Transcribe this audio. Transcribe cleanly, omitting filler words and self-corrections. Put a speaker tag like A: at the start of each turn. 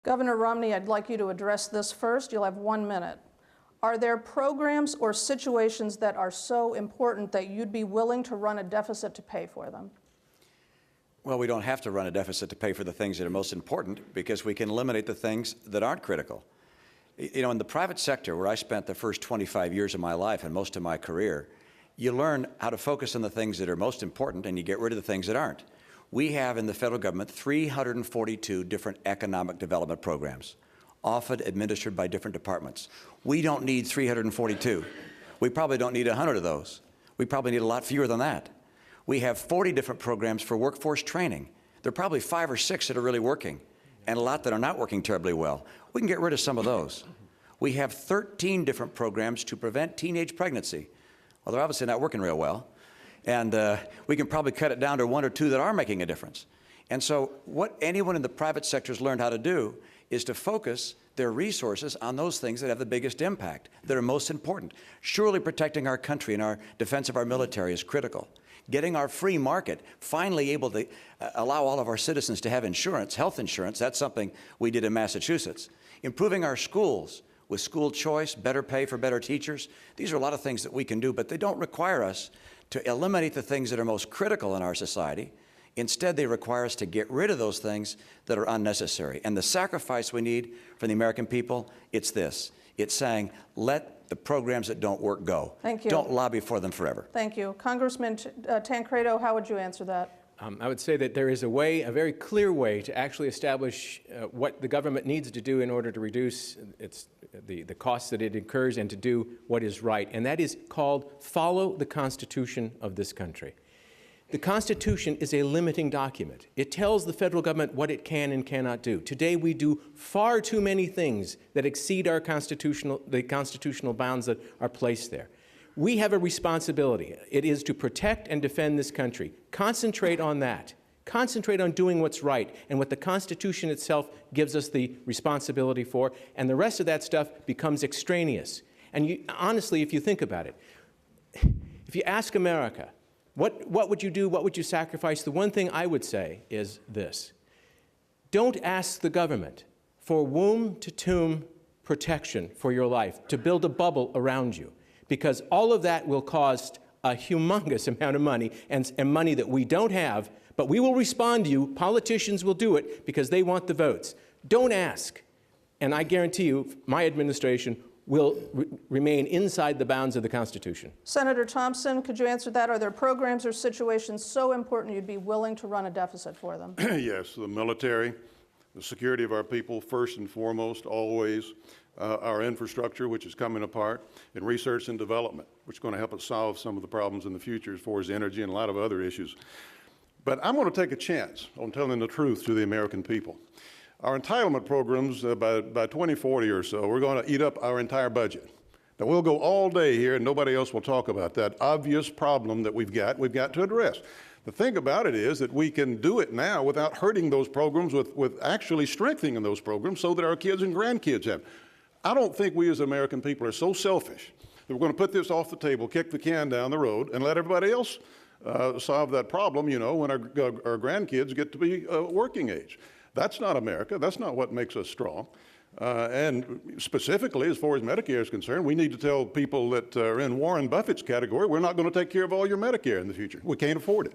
A: Governor Romney, I'd like you to address this first. You'll have 1 minute. Are there programs or situations that are so important that you'd be willing to run a deficit to pay for them?
B: Well, we don't have to run a deficit to pay for the things that are most important because we can eliminate the things that aren't critical. You know, in the private sector, where I spent the first 25 years of my life and most of my career, you learn how to focus on the things that are most important and you get rid of the things that aren't. We have in the federal government 342 different economic development programs, often administered by different departments. We don't need 342. We probably don't need 100 of those. We probably need a lot fewer than that. We have 40 different programs for workforce training. There are probably 5 or 6 that are really working, and a lot that are not working terribly well. We can get rid of some of those. We have 13 different programs to prevent teenage pregnancy. Well, they're obviously not working real well. And we can probably cut it down to 1 or 2 that are making a difference. And so what anyone in the private sector has learned how to do is to focus their resources on those things that have the biggest impact, that are most important. Surely protecting our country and our defense of our military is critical. Getting our free market, finally able to allow all of our citizens to have insurance, health insurance, that's something we did in Massachusetts. Improving our schools with school choice, better pay for better teachers. These are a lot of things that we can do, but they don't require us to eliminate the things that are most critical in our society. Instead, they require us to get rid of those things that are unnecessary. And the sacrifice we need from the American people, it's this. It's saying, let the programs that don't work go.
A: Thank you.
B: Don't lobby for them forever.
A: Thank you. Congressman Tancredo, how would you answer that?
C: I would say that there is a way, a very clear way, to actually establish what the government needs to do in order to reduce the costs that it incurs and to do what is right. And that is called follow the Constitution of this country. The Constitution is a limiting document. It tells the federal government what it can and cannot do. Today we do far too many things that exceed the constitutional bounds that are placed there. We have a responsibility. It is to protect and defend this country. Concentrate on that. Concentrate on doing what's right and what the Constitution itself gives us the responsibility for, and the rest of that stuff becomes extraneous. And honestly, if you think about it, if you ask America, what would you do, what would you sacrifice, the one thing I would say is this. Don't ask the government for womb-to-tomb protection for your life, to build a bubble around you, because all of that will cost a humongous amount of money, and money that we don't have, but we will respond to you. Politicians will do it because they want the votes. Don't ask, and I guarantee you my administration will remain inside the bounds of the Constitution.
A: Senator Thompson, could you answer that? Are there programs or situations so important you'd be willing to run a deficit for them?
D: Yes, the military, the security of our people first and foremost, always. Our infrastructure, which is coming apart, and research and development, which is going to help us solve some of the problems in the future as far as energy and a lot of other issues. But I'm going to take a chance on telling the truth to the American people. Our entitlement programs, by 2040 or so, we're going to eat up our entire budget. Now, we'll go all day here and nobody else will talk about that obvious problem that we've got to address. The thing about it is that we can do it now without hurting those programs, with actually strengthening those programs so that our kids and grandkids have. I don't think we as American people are so selfish that we're going to put this off the table, kick the can down the road, and let everybody else solve that problem, you know, when our grandkids get to be working age. That's not America. That's not what makes us strong. And specifically, as far as Medicare is concerned, we need to tell people that are in Warren Buffett's category, we're not going to take care of all your Medicare in the future. We can't afford it.